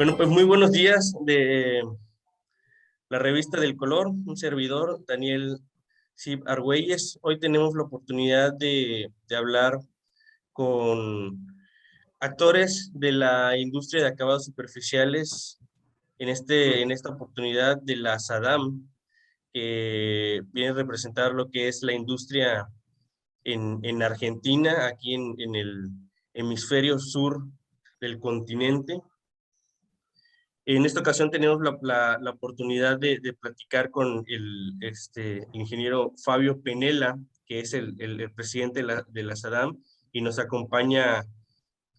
Bueno, pues muy buenos días de la revista del Color, un servidor, Daniel Cib Argüelles. Hoy tenemos la oportunidad de hablar con actores de la industria de acabados superficiales, en esta oportunidad de la SADAM, que viene a representar lo que es la industria en Argentina, aquí en el hemisferio sur del continente. En esta ocasión tenemos la oportunidad de platicar con el ingeniero Fabio Penela, que es el presidente de la SADAM, y nos acompaña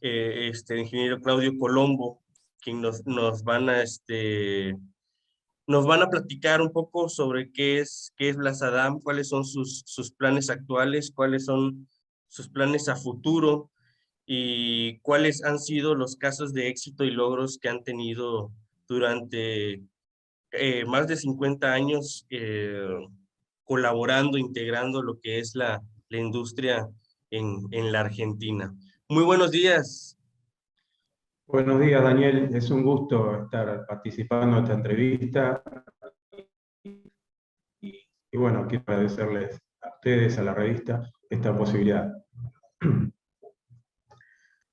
el ingeniero Claudio Colombo, quien nos van a platicar un poco sobre qué es la SADAM, cuáles son sus planes actuales, cuáles son sus planes a futuro y cuáles han sido los casos de éxito y logros que han tenido durante más de 50 años colaborando, integrando lo que es la industria en la Argentina. Muy buenos días. Buenos días, Daniel. Es un gusto estar participando en esta entrevista. Y bueno, quiero agradecerles a ustedes, a la revista, esta posibilidad.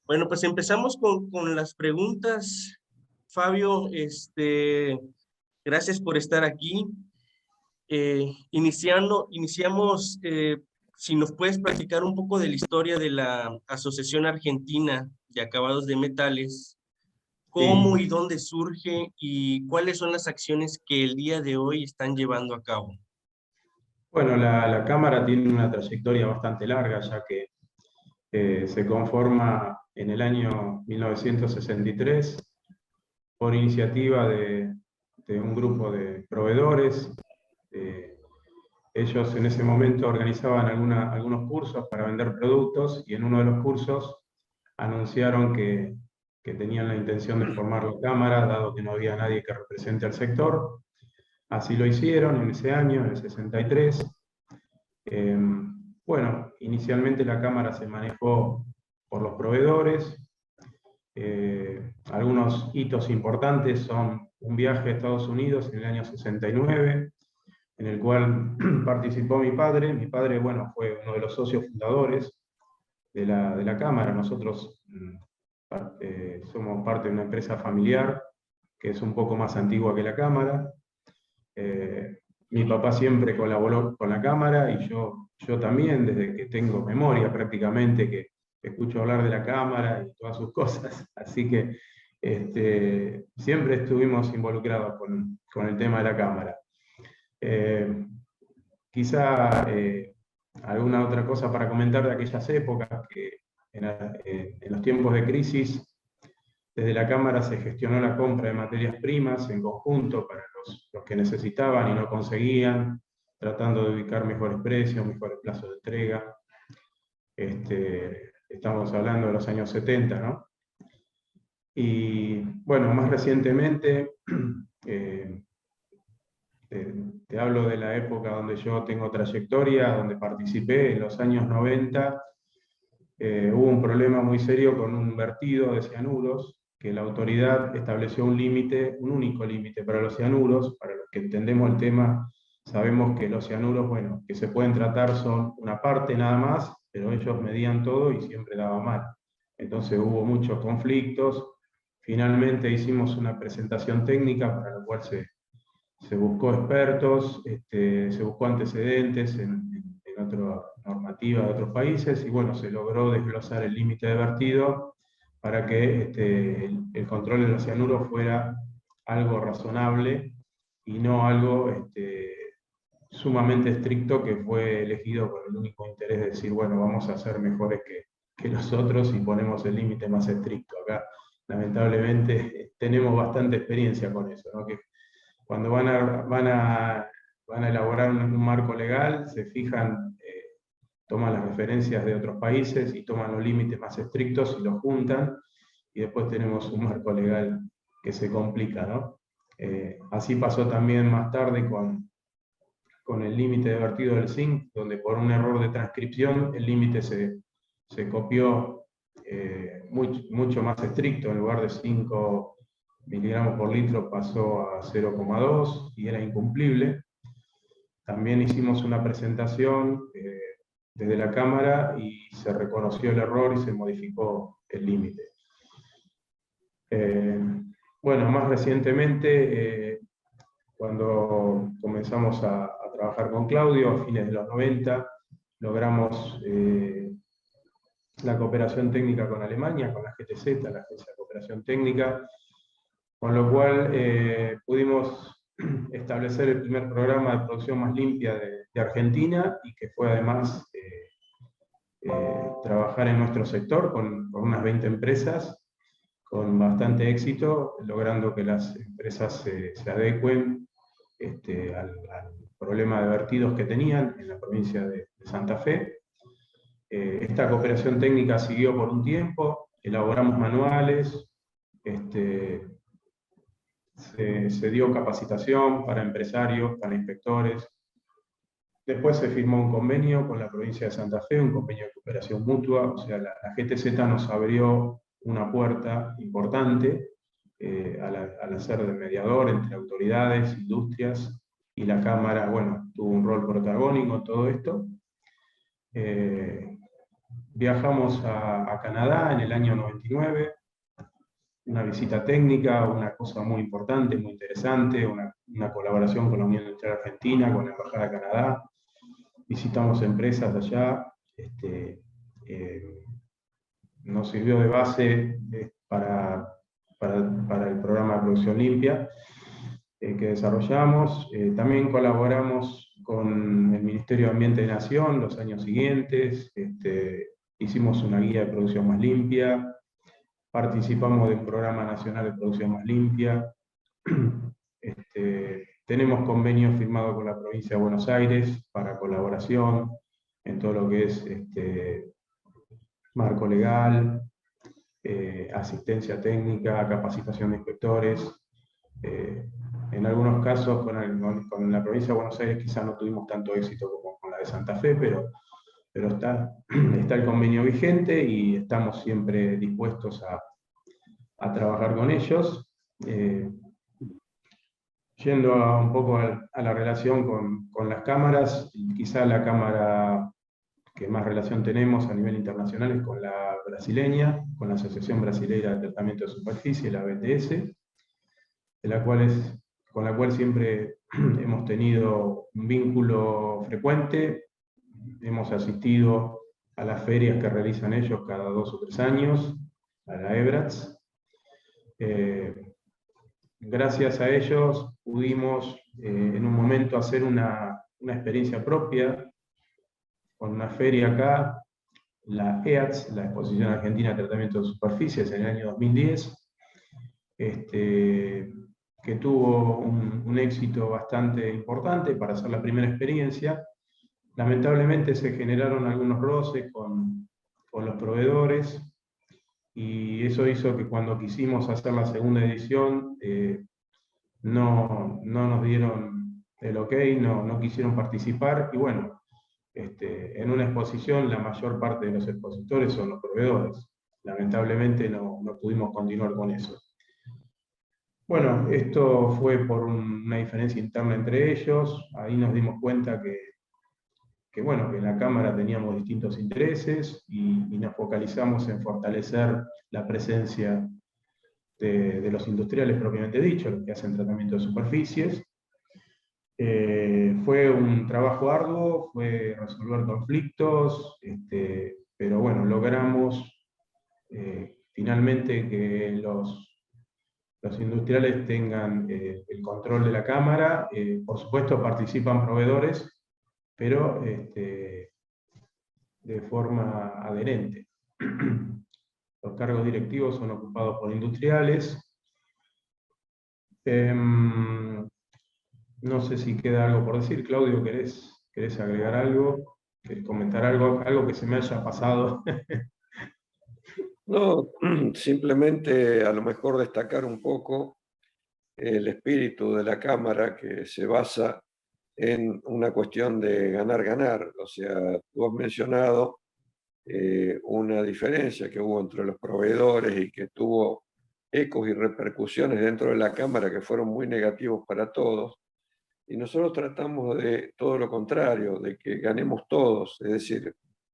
Bueno, pues empezamos con las preguntas. Fabio, gracias por estar aquí. Iniciamos, si nos puedes platicar un poco de la historia de la Asociación Argentina de Acabados de Metales, cómo y dónde surge y cuáles son las acciones que el día de hoy están llevando a cabo. Bueno, la Cámara tiene una trayectoria bastante larga, ya que se conforma en el año 1963 por iniciativa de un grupo de proveedores. Ellos en ese momento organizaban algunos cursos para vender productos, y en uno de los cursos anunciaron que tenían la intención de formar la Cámara, dado que no había nadie que represente al sector. Así lo hicieron en ese año, en el 63. Bueno, inicialmente la Cámara se manejó por los proveedores. Algunos hitos importantes son un viaje a Estados Unidos en el año 69, en el cual participó mi padre. Mi padre, bueno, fue uno de los socios fundadores de la Cámara. Nosotros somos parte de una empresa familiar que es un poco más antigua que la Cámara. Mi papá siempre colaboró con la Cámara, y yo también, desde que tengo memoria prácticamente, que escucho hablar de la Cámara y todas sus cosas. Así que siempre estuvimos involucrados con el tema de la Cámara. Quizá alguna otra cosa para comentar de aquellas épocas, que en los tiempos de crisis, desde la Cámara se gestionó la compra de materias primas en conjunto para los que necesitaban y no conseguían, tratando de ubicar mejores precios, mejores plazos de entrega. Estamos hablando de los años 70, ¿no? Y bueno, más recientemente, te hablo de la época donde yo tengo trayectoria, donde participé en los años 90. Hubo un problema muy serio con un vertido de cianuros, que la autoridad estableció un límite, un único límite para los cianuros. Para los que entendemos el tema, sabemos que los cianuros, bueno, que se pueden tratar son una parte nada más, pero ellos medían todo y siempre daba mal. Entonces hubo muchos conflictos. Finalmente hicimos una presentación técnica para la cual se buscó expertos, se buscó antecedentes en otra normativa de otros países, y bueno, se logró desglosar el límite de vertido para que el control de los cianuros fuera algo razonable y no algo sumamente estricto, que fue elegido con el único interés de decir, bueno, vamos a ser mejores que los otros y ponemos el límite más estricto. Acá, lamentablemente, tenemos bastante experiencia con eso, ¿no? Que cuando van a elaborar un marco legal, se fijan, toman las referencias de otros países y toman los límites más estrictos y los juntan, y después tenemos un marco legal que se complica, ¿no? Así pasó también más tarde con el límite de vertido del zinc, donde por un error de transcripción el límite se copió mucho más estricto. En lugar de miligramos por litro pasó a 0,2 y era incumplible. También hicimos una presentación desde la Cámara y se reconoció el error y se modificó el límite. Bueno, más recientemente, cuando comenzamos a trabajar con Claudio, a fines de los 90, logramos la cooperación técnica con Alemania, con la GTZ, la Agencia de Cooperación Técnica, con lo cual pudimos establecer el primer programa de producción más limpia de Argentina y que fue además trabajar en nuestro sector con unas 20 empresas con bastante éxito, logrando que las empresas se adecuen al problema de vertidos que tenían en la provincia de Santa Fe. Esta cooperación técnica siguió por un tiempo, elaboramos manuales, se dio capacitación para empresarios, para inspectores. Después se firmó un convenio con la provincia de Santa Fe, un convenio de cooperación mutua, o sea, la GTZ nos abrió una puerta importante al hacer de mediador entre autoridades, industrias, y la Cámara, bueno, tuvo un rol protagónico en todo esto. Viajamos a Canadá en el año 99, una visita técnica, una cosa muy importante, muy interesante, una colaboración con la Unión Industrial Argentina, con la Embajada de Canadá. Visitamos empresas allá, nos sirvió de base para el programa de producción limpia que desarrollamos. También colaboramos con el Ministerio de Ambiente de Nación los años siguientes, hicimos una guía de producción más limpia, participamos de un programa nacional de producción más limpia, tenemos convenios firmados con la provincia de Buenos Aires para colaboración en todo lo que es marco legal, asistencia técnica, capacitación de inspectores. En algunos casos con la provincia de Buenos Aires quizás no tuvimos tanto éxito como con la de Santa Fe, pero está el convenio vigente y estamos siempre dispuestos a trabajar con ellos. Yendo un poco a la relación con las cámaras, quizá la cámara que más relación tenemos a nivel internacional es con la brasileña, con la Asociación Brasileira de Tratamiento de Superficie, la BTS, con la cual siempre hemos tenido un vínculo frecuente. Hemos asistido a las ferias que realizan ellos cada 2 o 3 años, a la EBRATS. Gracias a ellos pudimos en un momento hacer una experiencia propia con una feria acá, la EATS, la Exposición Argentina de Tratamiento de Superficies, en el año 2010, que tuvo un éxito bastante importante para hacer la primera experiencia. Lamentablemente se generaron algunos roces con los proveedores, y eso hizo que cuando quisimos hacer la segunda edición no nos dieron el ok, no quisieron participar, y bueno, en una exposición la mayor parte de los expositores son los proveedores. Lamentablemente no pudimos continuar con eso. Bueno, esto fue por una diferencia interna entre ellos. Ahí nos dimos cuenta que en la Cámara teníamos distintos intereses y nos focalizamos en fortalecer la presencia de los industriales propiamente dicho, los que hacen tratamiento de superficies. Fue un trabajo arduo, fue resolver conflictos, pero bueno, logramos finalmente que los industriales tengan el control de la Cámara. Por supuesto participan proveedores, pero de forma adherente. Los cargos directivos son ocupados por industriales. No sé si queda algo por decir. Claudio, ¿querés agregar algo? ¿Querés comentar algo que se me haya pasado? No, simplemente a lo mejor destacar un poco el espíritu de la Cámara, que se basa en una cuestión de ganar-ganar. O sea, tú has mencionado una diferencia que hubo entre los proveedores y que tuvo ecos y repercusiones dentro de la Cámara que fueron muy negativos para todos. Y nosotros tratamos de todo lo contrario, de que ganemos todos, es decir,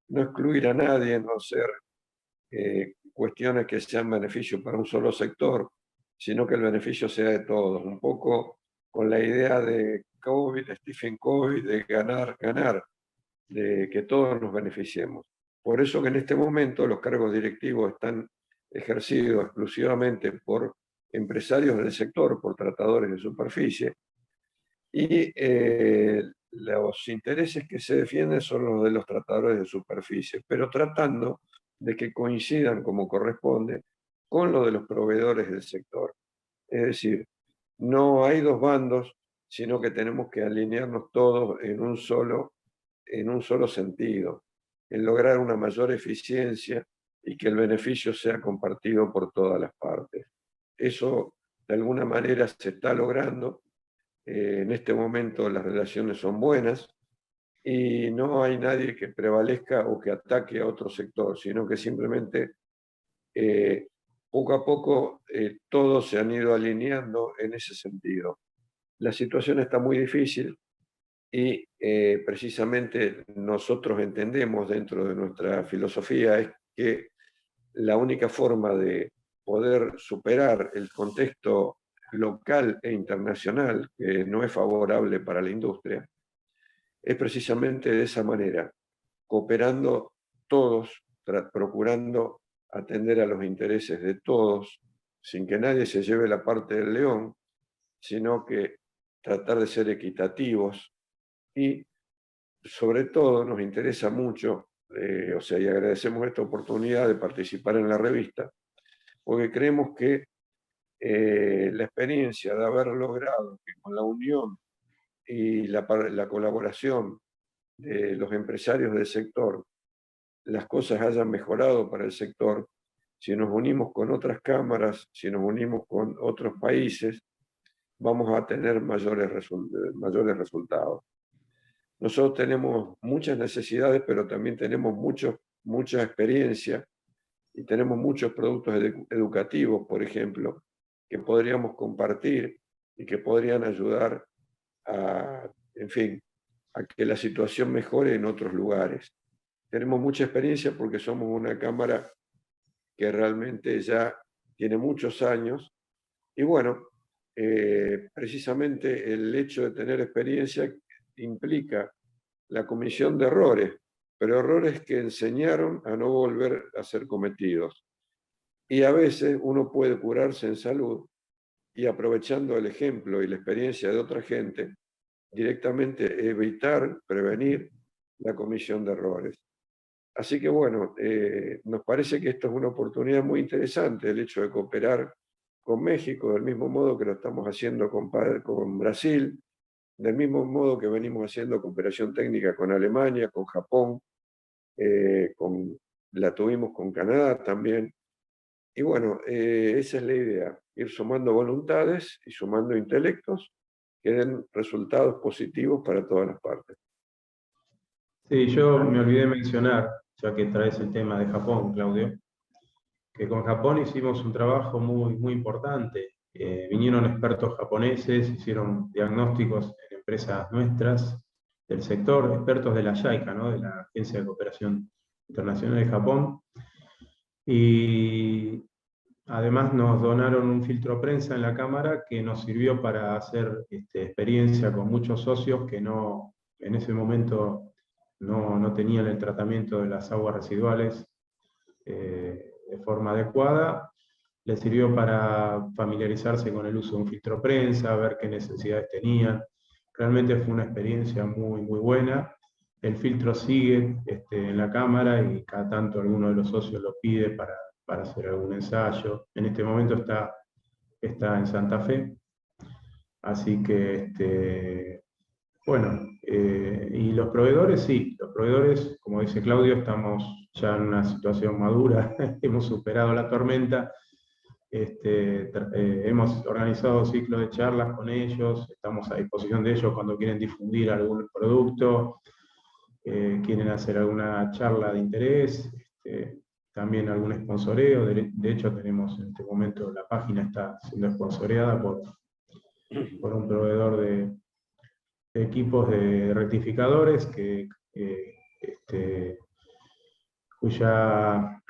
no excluir a nadie, no hacer cuestiones que sean beneficio para un solo sector, sino que el beneficio sea de todos. Un poco con la idea de Stephen Covey, de ganar, ganar, de que todos nos beneficiemos. Por eso que en este momento los cargos directivos están ejercidos exclusivamente por empresarios del sector, por tratadores de superficie, y los intereses que se defienden son los de los tratadores de superficie, pero tratando de que coincidan como corresponde con lo de los proveedores del sector. Es decir, no hay dos bandos, sino que tenemos que alinearnos todos en un solo sentido, en lograr una mayor eficiencia y que el beneficio sea compartido por todas las partes. Eso de alguna manera se está logrando. En este momento las relaciones son buenas y no hay nadie que prevalezca o que ataque a otro sector, sino que simplemente poco a poco todos se han ido alineando en ese sentido. La situación está muy difícil y precisamente nosotros entendemos dentro de nuestra filosofía es que la única forma de poder superar el contexto local e internacional, que no es favorable para la industria, es precisamente de esa manera, cooperando todos, procurando atender a los intereses de todos, sin que nadie se lleve la parte del león, sino que tratar de ser equitativos y sobre todo nos interesa mucho, y agradecemos esta oportunidad de participar en la revista, porque creemos que la experiencia de haber logrado que con la unión y la colaboración de los empresarios del sector las cosas hayan mejorado para el sector, si nos unimos con otras cámaras, si nos unimos con otros países, vamos a tener mayores resultados. Nosotros tenemos muchas necesidades, pero también tenemos mucha experiencia y tenemos muchos productos educativos, por ejemplo, que podríamos compartir y que podrían ayudar en fin, a que la situación mejore en otros lugares. Tenemos mucha experiencia porque somos una cámara que realmente ya tiene muchos años y bueno, precisamente el hecho de tener experiencia implica la comisión de errores, pero errores que enseñaron a no volver a ser cometidos. Y a veces uno puede curarse en salud y aprovechando el ejemplo y la experiencia de otra gente, directamente evitar, prevenir la comisión de errores. Así que bueno, nos parece que esto es una oportunidad muy interesante, el hecho de cooperar con México, del mismo modo que lo estamos haciendo con Brasil, del mismo modo que venimos haciendo cooperación técnica con Alemania, con Japón, la tuvimos con Canadá también. Y bueno, esa es la idea, ir sumando voluntades y sumando intelectos que den resultados positivos para todas las partes. Sí, yo me olvidé mencionar, ya que traes el tema de Japón, Claudio, que con Japón hicimos un trabajo muy importante. Vinieron expertos japoneses, hicieron diagnósticos en empresas nuestras del sector, expertos de la JICA, ¿no? De la Agencia de Cooperación Internacional de Japón, y además nos donaron un filtro prensa en la Cámara que nos sirvió para hacer experiencia con muchos socios que en ese momento no tenían el tratamiento de las aguas residuales de forma adecuada. Les sirvió para familiarizarse con el uso de un filtro prensa, ver qué necesidades tenían. Realmente fue una experiencia muy buena. El filtro sigue en la Cámara y cada tanto alguno de los socios lo pide para hacer algún ensayo. En este momento está en Santa Fe. Así que, bueno, y los proveedores, sí, los proveedores, como dice Claudio, estamos ya en una situación madura, hemos superado la tormenta, hemos organizado ciclos de charlas con ellos, estamos a disposición de ellos cuando quieren difundir algún producto, quieren hacer alguna charla de interés, también algún sponsoreo. De hecho, tenemos en este momento, la página está siendo sponsoreada por un proveedor de equipos de rectificadores cuya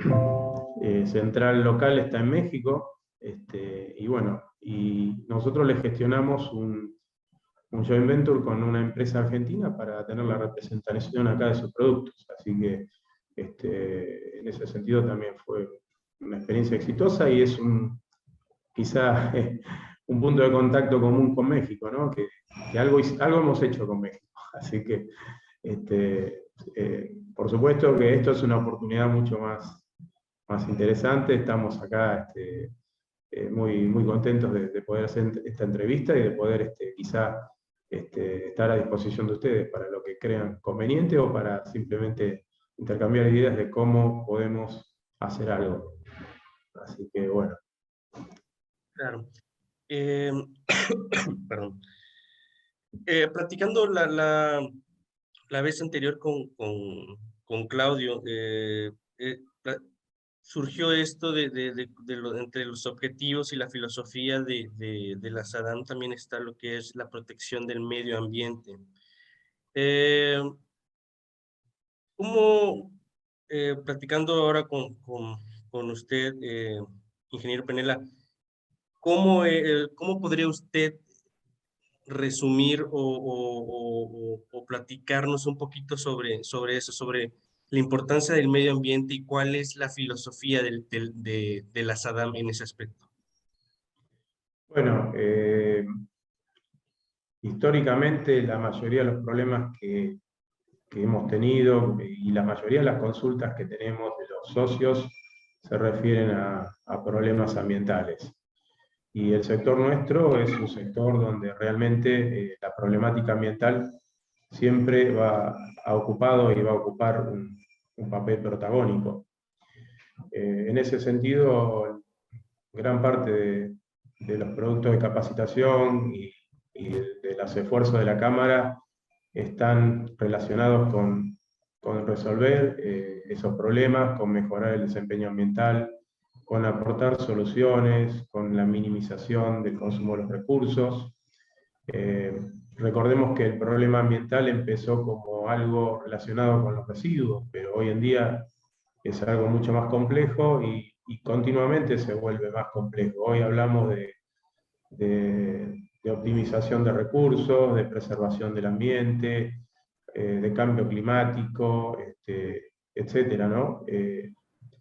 central local está en México. Y bueno, y nosotros le gestionamos un joint venture con una empresa argentina para tener la representación acá de sus productos. Así que en ese sentido también fue una experiencia exitosa y es quizá un punto de contacto común con México, ¿no? Que algo hemos hecho con México. Así que, por supuesto que esto es una oportunidad mucho más interesante. Estamos acá muy contentos de poder hacer esta entrevista y de poder quizá estar a disposición de ustedes para lo que crean conveniente o para simplemente intercambiar ideas de cómo podemos hacer algo. Así que bueno. Claro. Perdón. Platicando la vez anterior con Claudio, surgió esto entre los objetivos y la filosofía de la SADAM también está lo que es la protección del medio ambiente. Platicando ahora con usted, ingeniero Penela, ¿cómo podría usted resumir o platicarnos un poquito sobre eso, sobre la importancia del medio ambiente y cuál es la filosofía de la SADAM en ese aspecto? Bueno, históricamente la mayoría de los problemas que hemos tenido y la mayoría de las consultas que tenemos de los socios se refieren a problemas ambientales. Y el sector nuestro es un sector donde realmente la problemática ambiental siempre ha ocupado y va a ocupar un papel protagónico. En ese sentido, gran parte de los productos de capacitación y de los esfuerzos de la Cámara están relacionados con resolver esos problemas, con mejorar el desempeño ambiental, con aportar soluciones, con la minimización del consumo de los recursos. Recordemos que el problema ambiental empezó como algo relacionado con los residuos, pero hoy en día es algo mucho más complejo y continuamente se vuelve más complejo. Hoy hablamos de optimización de recursos, de preservación del ambiente, de cambio climático, etcétera, ¿no?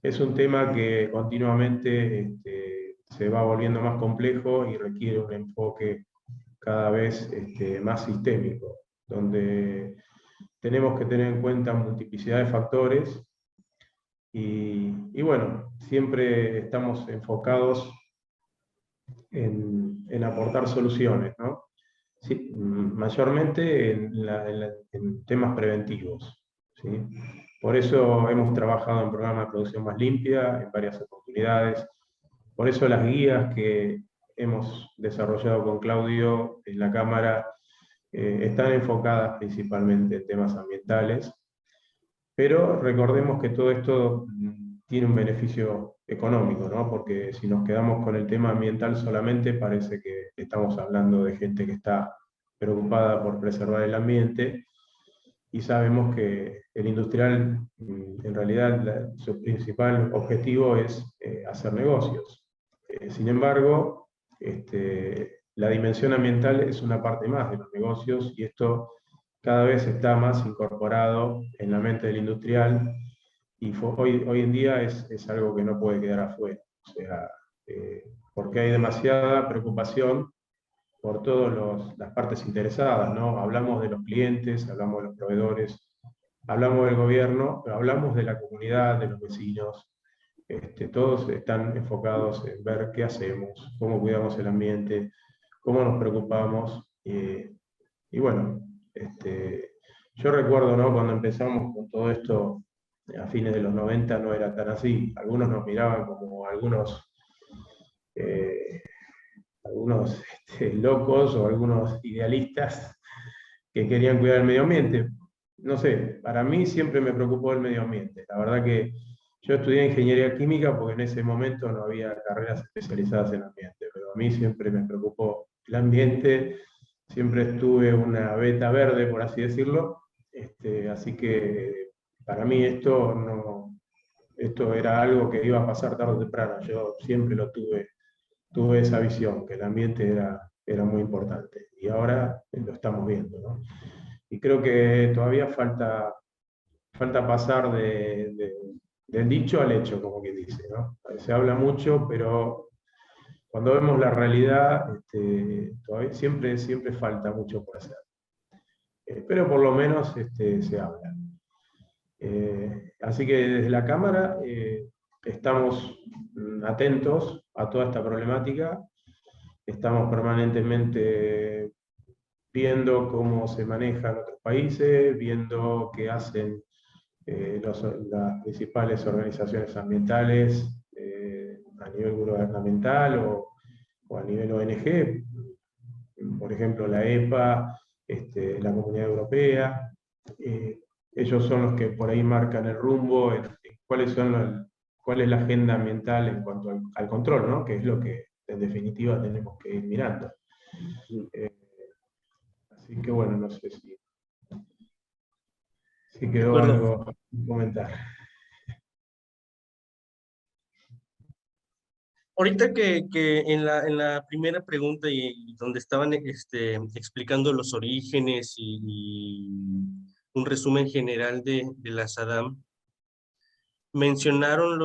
Es un tema que continuamente se va volviendo más complejo y requiere un enfoque cada vez más sistémico, donde tenemos que tener en cuenta multiplicidad de factores y bueno, siempre estamos enfocados en aportar soluciones, ¿no? Sí, mayormente en temas preventivos, ¿sí? Por eso hemos trabajado en programas de producción más limpia en varias oportunidades. Por eso las guías que hemos desarrollado con Claudio en la Cámara están enfocadas principalmente en temas ambientales, pero recordemos que todo esto tiene un beneficio económico, ¿no? Porque si nos quedamos con el tema ambiental solamente, parece que estamos hablando de gente que está preocupada por preservar el ambiente, y sabemos que el industrial, en realidad, su principal objetivo es hacer negocios. Sin embargo, la dimensión ambiental es una parte más de los negocios, y esto cada vez está más incorporado en la mente del industrial, y hoy en día es algo que no puede quedar afuera. O sea, porque hay demasiada preocupación por todas las partes interesadas, ¿no? Hablamos de los clientes, hablamos de los proveedores, hablamos del gobierno, pero hablamos de la comunidad, de los vecinos. Todos están enfocados en ver qué hacemos, cómo cuidamos el ambiente, cómo nos preocupamos. Y bueno, yo recuerdo, ¿no? Cuando empezamos con todo esto a fines de los 90 no era tan así. Algunos nos miraban como algunos locos o algunos idealistas que querían cuidar el medio ambiente. No sé, para mí siempre me preocupó el medio ambiente. La verdad que yo estudié ingeniería química porque en ese momento no había carreras especializadas en ambiente, pero a mí siempre me preocupó el ambiente, siempre estuve una beta verde, por así decirlo, así que para mí esto era algo que iba a pasar tarde o temprano. Yo siempre tuve esa visión, que el ambiente era muy importante. Y ahora lo estamos viendo, ¿no? Y creo que todavía falta pasar del dicho al hecho, como quien dice, ¿no? Se habla mucho, pero cuando vemos la realidad, todavía siempre falta mucho por hacer. Pero por lo menos se habla. Así que desde la Cámara estamos atentos a toda esta problemática, estamos permanentemente viendo cómo se manejan otros países, viendo qué hacen las principales organizaciones ambientales a nivel gubernamental o a nivel ONG, por ejemplo la EPA, la Comunidad Europea. Ellos son los que por ahí marcan el rumbo, cuál es la agenda ambiental en cuanto al control, ¿no? Que es lo que en definitiva tenemos que ir mirando. Así que bueno, no sé si quedó algo a comentar. Ahorita que en la primera pregunta y donde estaban explicando los orígenes y un resumen general de la SADAM, mencionaron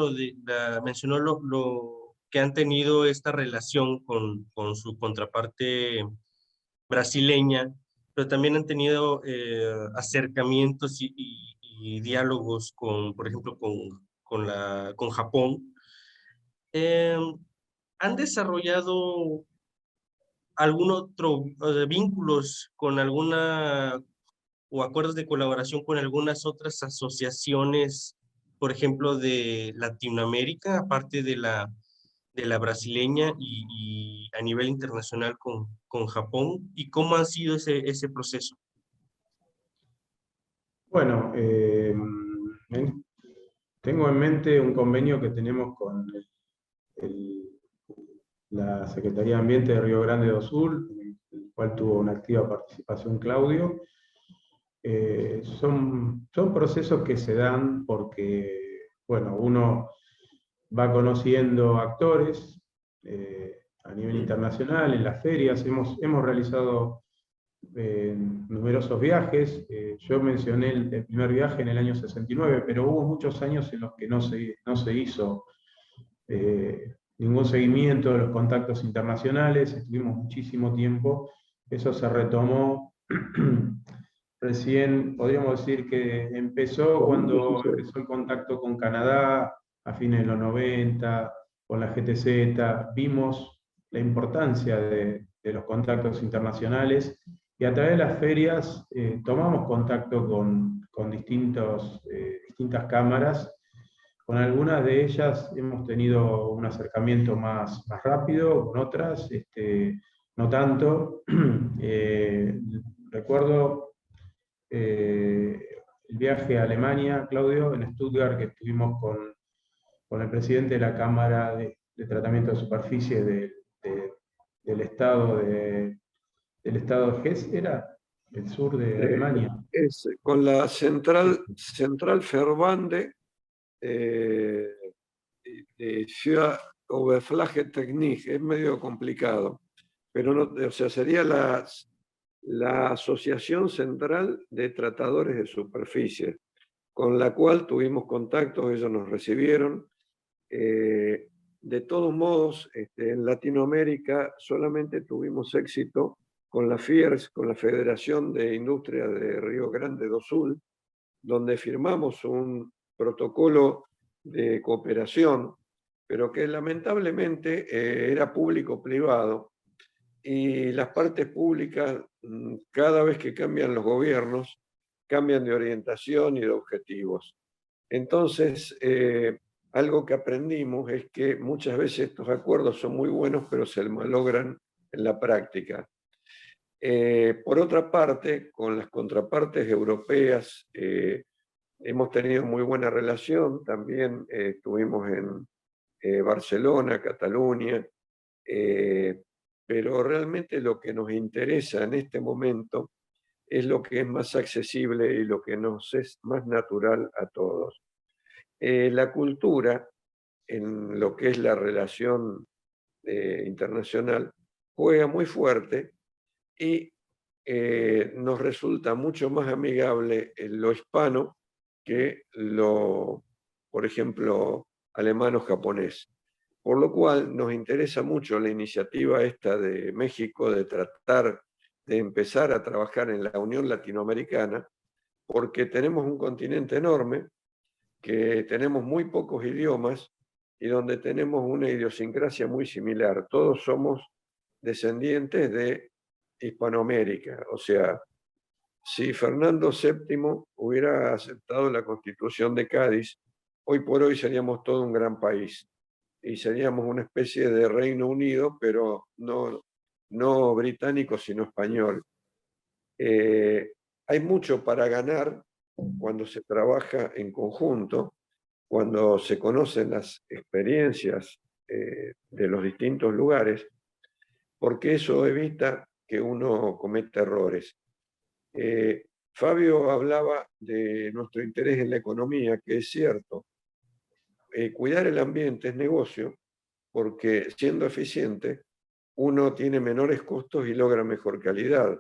mencionó lo que han tenido esta relación con su contraparte brasileña, pero también han tenido acercamientos y diálogos por ejemplo, con Japón. Eh, ¿Han desarrollado algún otro vínculos con alguna o acuerdos de colaboración con algunas otras asociaciones, por ejemplo, de Latinoamérica, aparte de la brasileña y a nivel internacional con Japón? ¿Y cómo ha sido ese proceso? Bueno, tengo en mente un convenio que tenemos con el- la Secretaría de Ambiente de Río Grande do Sul, en el cual tuvo una activa participación Claudio. Son procesos que se dan porque, bueno, uno va conociendo actores a nivel internacional, en las ferias, hemos realizado numerosos viajes. Yo mencioné el primer viaje en el año 69, pero hubo muchos años en los que no se hizo ningún seguimiento de los contactos internacionales, estuvimos muchísimo tiempo, eso se retomó recién, podríamos decir que empezó cuando empezó el contacto con Canadá a fines de los 90, con la GTZ, vimos la importancia de los contactos internacionales y a través de las ferias tomamos contacto con distintas cámaras. Con algunas de ellas hemos tenido un acercamiento más rápido, con otras no tanto. Recuerdo el viaje a Alemania, Claudio, en Stuttgart, que estuvimos con el presidente de la Cámara de Tratamiento de Superficie del estado de Hesse, ¿era? El sur de Alemania. Es con la Central Verbände de Ciudad Oberfläche Technik, es medio complicado, pero no, o sea, sería la Asociación Central de Tratadores de Superficie, con la cual tuvimos contacto, ellos nos recibieron. De todos modos, en Latinoamérica solamente tuvimos éxito con la FIERS, con la Federación de Industria de Río Grande do Sul, donde firmamos un protocolo de cooperación, pero que lamentablemente era público-privado, y las partes públicas, cada vez que cambian los gobiernos, cambian de orientación y de objetivos. Entonces, algo que aprendimos es que muchas veces estos acuerdos son muy buenos, pero se malogran en la práctica. Por otra parte, con las contrapartes europeas, hemos tenido muy buena relación, también estuvimos en Barcelona, Cataluña, pero realmente lo que nos interesa en este momento es lo que es más accesible y lo que nos es más natural a todos. La cultura, en lo que es la relación internacional, juega muy fuerte y nos resulta mucho más amigable lo hispano que lo, por ejemplo, alemán o japonés. Por lo cual nos interesa mucho la iniciativa esta de México de tratar de empezar a trabajar en la Unión Latinoamericana, porque tenemos un continente enorme, que tenemos muy pocos idiomas y donde tenemos una idiosincrasia muy similar. Todos somos descendientes de Hispanoamérica. O sea, si Fernando VII hubiera aceptado la Constitución de Cádiz, hoy por hoy seríamos todo un gran país y seríamos una especie de Reino Unido, pero no británico, sino español. Hay mucho para ganar cuando se trabaja en conjunto, cuando se conocen las experiencias de los distintos lugares, porque eso evita que uno cometa errores. Fabio hablaba de nuestro interés en la economía, que es cierto. Cuidar el ambiente es negocio, porque siendo eficiente, uno tiene menores costos y logra mejor calidad.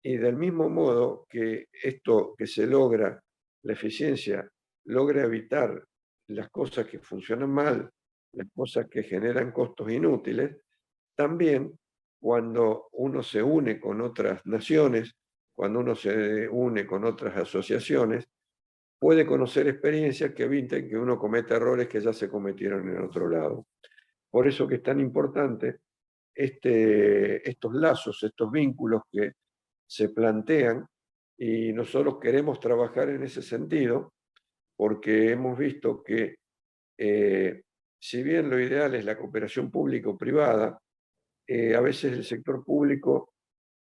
Y del mismo modo que esto que se logra, la eficiencia, logra evitar las cosas que funcionan mal, las cosas que generan costos inútiles, también cuando uno se une con otras naciones, cuando uno se une con otras asociaciones, puede conocer experiencias que eviten que uno cometa errores que ya se cometieron en otro lado. Por eso que es tan importante estos lazos, estos vínculos que se plantean, y nosotros queremos trabajar en ese sentido porque hemos visto que si bien lo ideal es la cooperación público-privada, a veces el sector público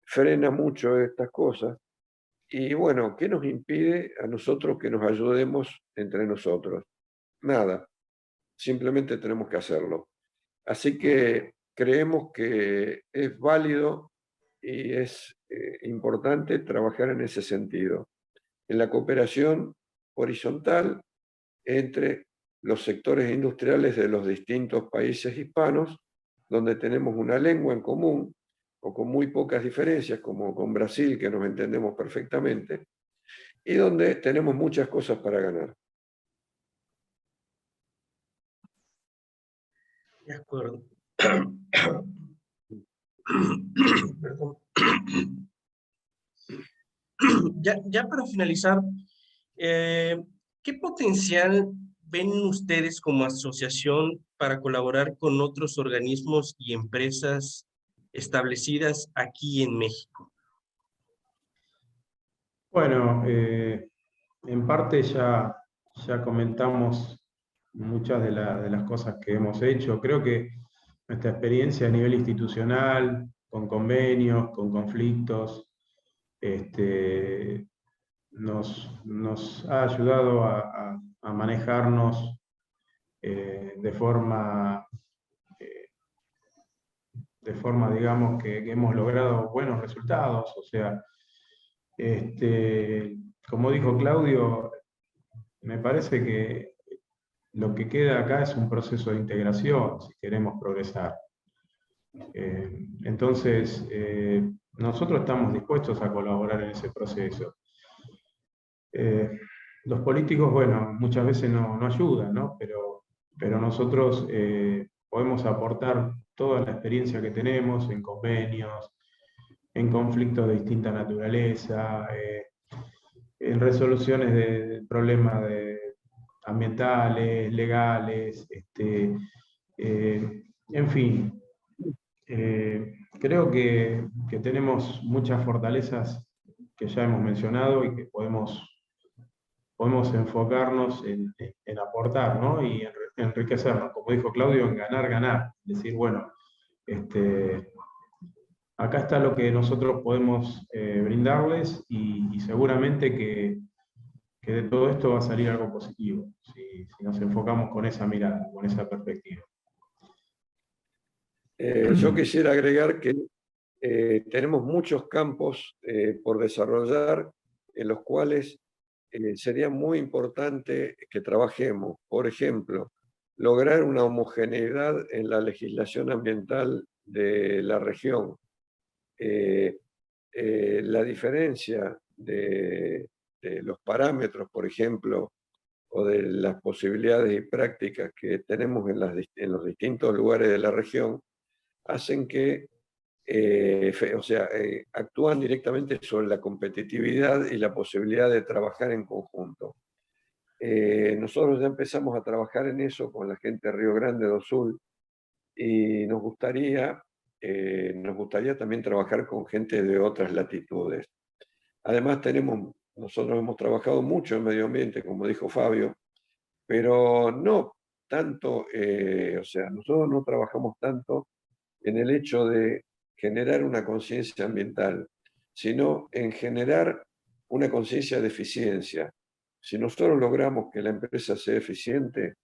frena mucho estas cosas. Y bueno, ¿qué nos impide a nosotros que nos ayudemos entre nosotros? Nada, simplemente tenemos que hacerlo. Así que creemos que es válido y es importante trabajar en ese sentido, en la cooperación horizontal entre los sectores industriales de los distintos países hispanos, donde tenemos una lengua en común o con muy pocas diferencias, como con Brasil, que nos entendemos perfectamente, y donde tenemos muchas cosas para ganar. De acuerdo. Perdón. Ya para finalizar, ¿qué potencial ven ustedes como asociación para colaborar con otros organismos y empresas establecidas aquí en México? Bueno, en parte ya comentamos muchas de las cosas que hemos hecho. Creo que nuestra experiencia a nivel institucional, con convenios, con conflictos, nos ha ayudado a manejarnos de forma, digamos, que hemos logrado buenos resultados. O sea, como dijo Claudio, me parece que lo que queda acá es un proceso de integración, si queremos progresar. Entonces, nosotros estamos dispuestos a colaborar en ese proceso. Los políticos, bueno, muchas veces no ayudan, ¿no? Pero nosotros podemos aportar toda la experiencia que tenemos en convenios, en conflictos de distinta naturaleza, en resoluciones de problemas ambientales, legales, en fin. Creo que tenemos muchas fortalezas que ya hemos mencionado y que podemos enfocarnos en aportar, ¿no? Y en enriquecernos, como dijo Claudio, en ganar, ganar. Decir, bueno, acá está lo que nosotros podemos brindarles y seguramente que que de todo esto va a salir algo positivo, si nos enfocamos con esa mirada, con esa perspectiva. Yo quisiera agregar que tenemos muchos campos por desarrollar en los cuales sería muy importante que trabajemos. Por ejemplo, lograr una homogeneidad en la legislación ambiental de la región. La diferencia de los parámetros, por ejemplo, o de las posibilidades y prácticas que tenemos en los distintos lugares de la región, hacen que actúan directamente sobre la competitividad y la posibilidad de trabajar en conjunto. Nosotros ya empezamos a trabajar en eso con la gente de Río Grande do Sul y nos gustaría también trabajar con gente de otras latitudes. Además nosotros hemos trabajado mucho en medio ambiente, como dijo Fabio, pero no tanto, nosotros no trabajamos tanto en el hecho de generar una conciencia ambiental, sino en generar una conciencia de eficiencia. Si nosotros logramos que la empresa sea eficiente,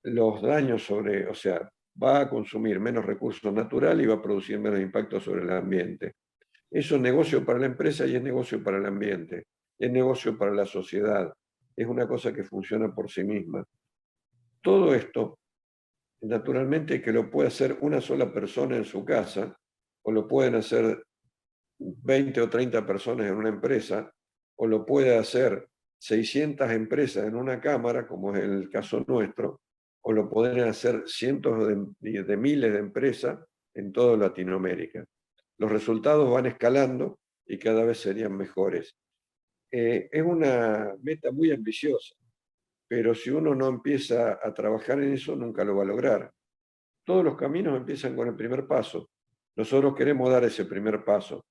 los daños va a consumir menos recursos naturales y va a producir menos impacto sobre el ambiente. Eso es negocio para la empresa y es negocio para el ambiente, es negocio para la sociedad, es una cosa que funciona por sí misma. Todo esto, naturalmente, que lo puede hacer una sola persona en su casa, o lo pueden hacer 20 o 30 personas en una empresa, o lo puede hacer 600 empresas en una cámara, como es el caso nuestro, o lo podrían hacer cientos de miles de empresas en toda Latinoamérica. Los resultados van escalando y cada vez serían mejores. Es una meta muy ambiciosa, pero si uno no empieza a trabajar en eso, nunca lo va a lograr. Todos los caminos empiezan con el primer paso. Nosotros queremos dar ese primer paso,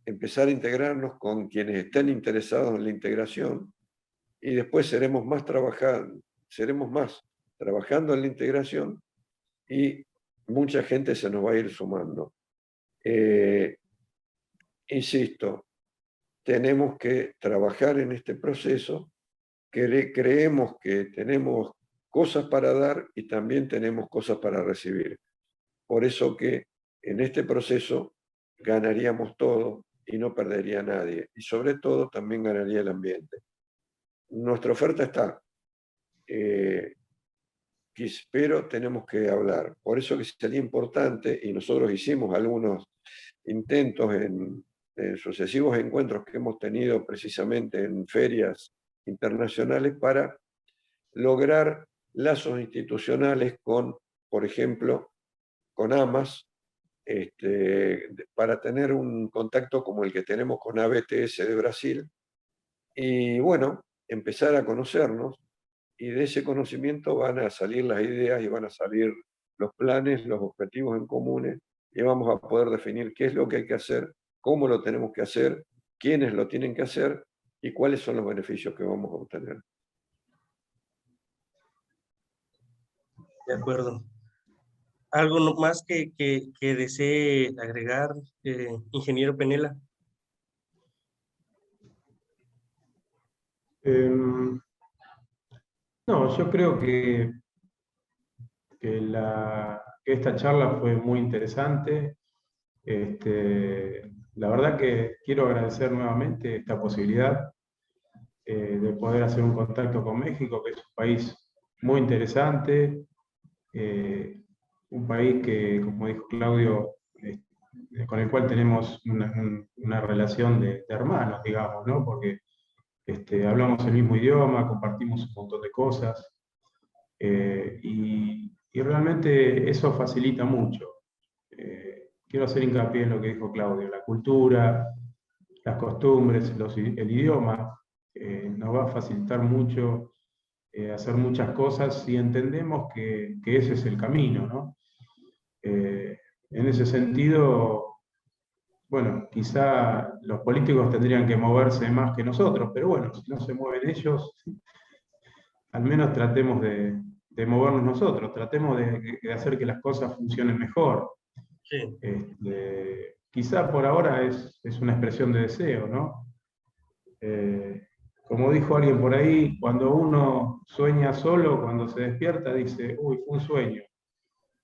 empezar a integrarnos con quienes estén interesados en la integración y después seremos más trabajando en la integración y mucha gente se nos va a ir sumando. Insisto, tenemos que trabajar en este proceso, creemos que tenemos cosas para dar y también tenemos cosas para recibir. Por eso que en este proceso ganaríamos todo y no perdería nadie. Y sobre todo también ganaría el ambiente. Nuestra oferta está, pero tenemos que hablar. Por eso que sería importante, y nosotros hicimos algunos intentos en sucesivos encuentros que hemos tenido precisamente en ferias internacionales para lograr lazos institucionales con, por ejemplo, con AMAS, para tener un contacto como el que tenemos con ABTS de Brasil, y bueno, empezar a conocernos, y de ese conocimiento van a salir las ideas y van a salir los planes, los objetivos en comunes, y vamos a poder definir qué es lo que hay que hacer, cómo lo tenemos que hacer, quiénes lo tienen que hacer y cuáles son los beneficios que vamos a obtener. De acuerdo. ¿Algo más que desee agregar, ingeniero Penela? No, yo creo que esta charla fue muy interesante. La verdad que quiero agradecer nuevamente esta posibilidad de poder hacer un contacto con México, que es un país muy interesante, un país que, como dijo Claudio, con el cual tenemos una relación de hermanos, digamos, ¿no? Porque hablamos el mismo idioma, compartimos un montón de cosas, y realmente eso facilita mucho. Quiero hacer hincapié en lo que dijo Claudio: la cultura, las costumbres, el idioma, nos va a facilitar mucho hacer muchas cosas si entendemos que ese es el camino, ¿no? En ese sentido, bueno, quizá los políticos tendrían que moverse más que nosotros, pero bueno, si no se mueven ellos, al menos tratemos de movernos nosotros, tratemos de hacer que las cosas funcionen mejor. Sí. Quizá por ahora es una expresión de deseo, ¿no? como dijo alguien por ahí, cuando uno sueña solo, cuando se despierta, dice, uy, fue un sueño.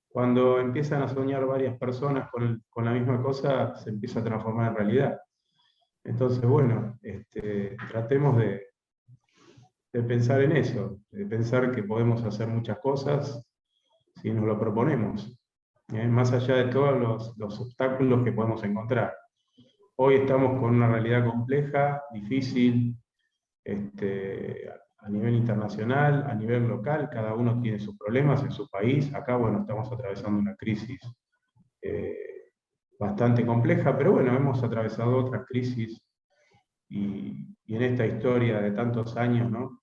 Cuando empiezan a soñar varias personas con la misma cosa, se empieza a transformar en realidad. Entonces, bueno, tratemos de pensar en eso, de pensar que podemos hacer muchas cosas si nos lo proponemos, más allá de todos los obstáculos que podemos encontrar. Hoy estamos con una realidad compleja, difícil, a nivel internacional, a nivel local, cada uno tiene sus problemas en su país. Acá, bueno, estamos atravesando una crisis bastante compleja, pero bueno, hemos atravesado otras crisis y en esta historia de tantos años, ¿no?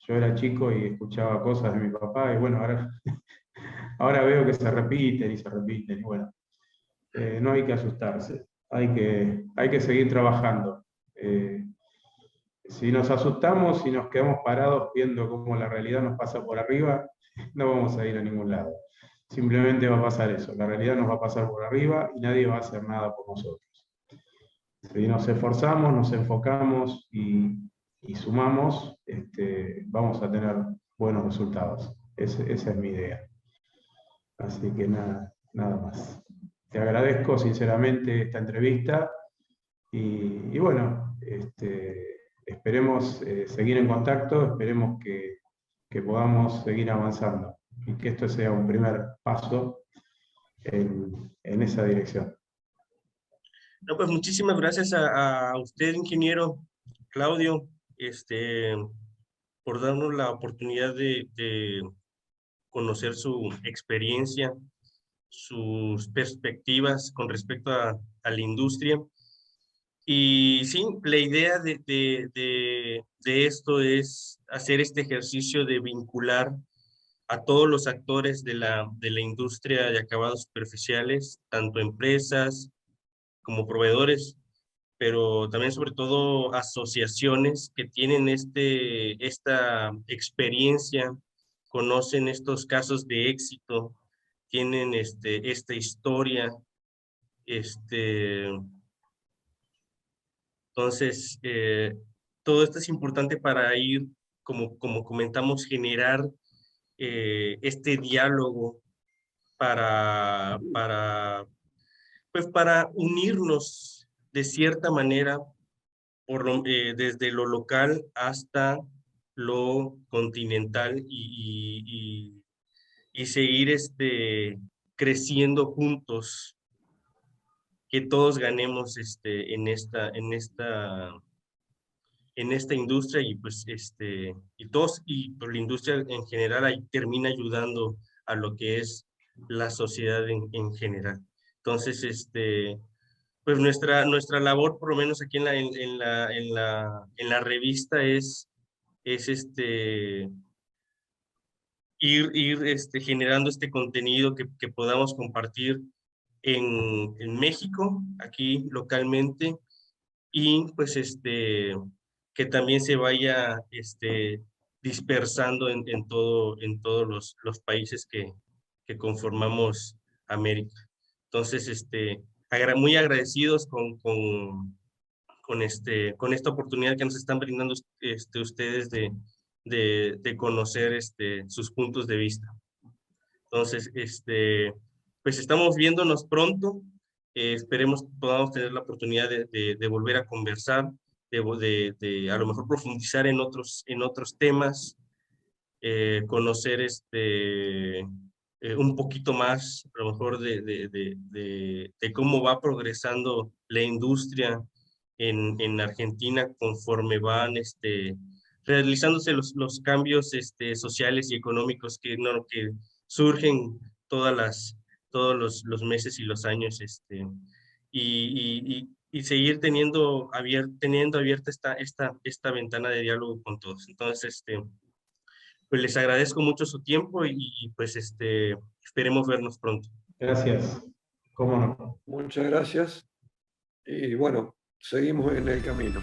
Yo era chico y escuchaba cosas de mi papá y bueno, ahora veo que se repiten y bueno, no hay que asustarse, hay que seguir trabajando. Si nos asustamos, si nos quedamos parados viendo cómo la realidad nos pasa por arriba, no vamos a ir a ningún lado. Simplemente va a pasar eso, la realidad nos va a pasar por arriba y nadie va a hacer nada por nosotros. Si nos esforzamos, nos enfocamos y sumamos, vamos a tener buenos resultados. Esa es mi idea. Así que nada más. Te agradezco sinceramente esta entrevista y bueno, esperemos seguir en contacto, esperemos que podamos seguir avanzando y que esto sea un primer paso en esa dirección. No, pues muchísimas gracias a usted, ingeniero Claudio, por darnos la oportunidad de conocer su experiencia, sus perspectivas con respecto a la industria. Y sí, la idea de esto es hacer este ejercicio de vincular a todos los actores de la industria de acabados superficiales, tanto empresas como proveedores, pero también sobre todo asociaciones que tienen esta experiencia, conocen estos casos de éxito, tienen esta historia, entonces, todo esto es importante para ir, como comentamos, generar este diálogo pues para unirnos de cierta manera desde lo local hasta lo continental y seguir creciendo juntos, que todos ganemos en esta industria y pues y por la industria en general ahí termina ayudando a lo que es la sociedad en general. Entonces, pues nuestra labor, por lo menos aquí en la revista, es ir generando este contenido que podamos compartir en México, aquí localmente, y pues que también se vaya dispersando en todos los países que conformamos América. Entonces, muy agradecidos con esta oportunidad que nos están brindando ustedes de conocer sus puntos de vista. Entonces, pues estamos viéndonos pronto. Esperemos que podamos tener la oportunidad de volver a conversar, de a lo mejor profundizar en otros temas, conocer un poquito más, a lo mejor de cómo va progresando la industria en Argentina conforme van realizándose los cambios sociales y económicos que surgen todos los meses y los años, y seguir teniendo abierta esta ventana de diálogo con todos. Entonces, pues les agradezco mucho su tiempo y pues esperemos vernos pronto. Gracias. ¿Cómo no? Muchas gracias. Y bueno, seguimos en el camino.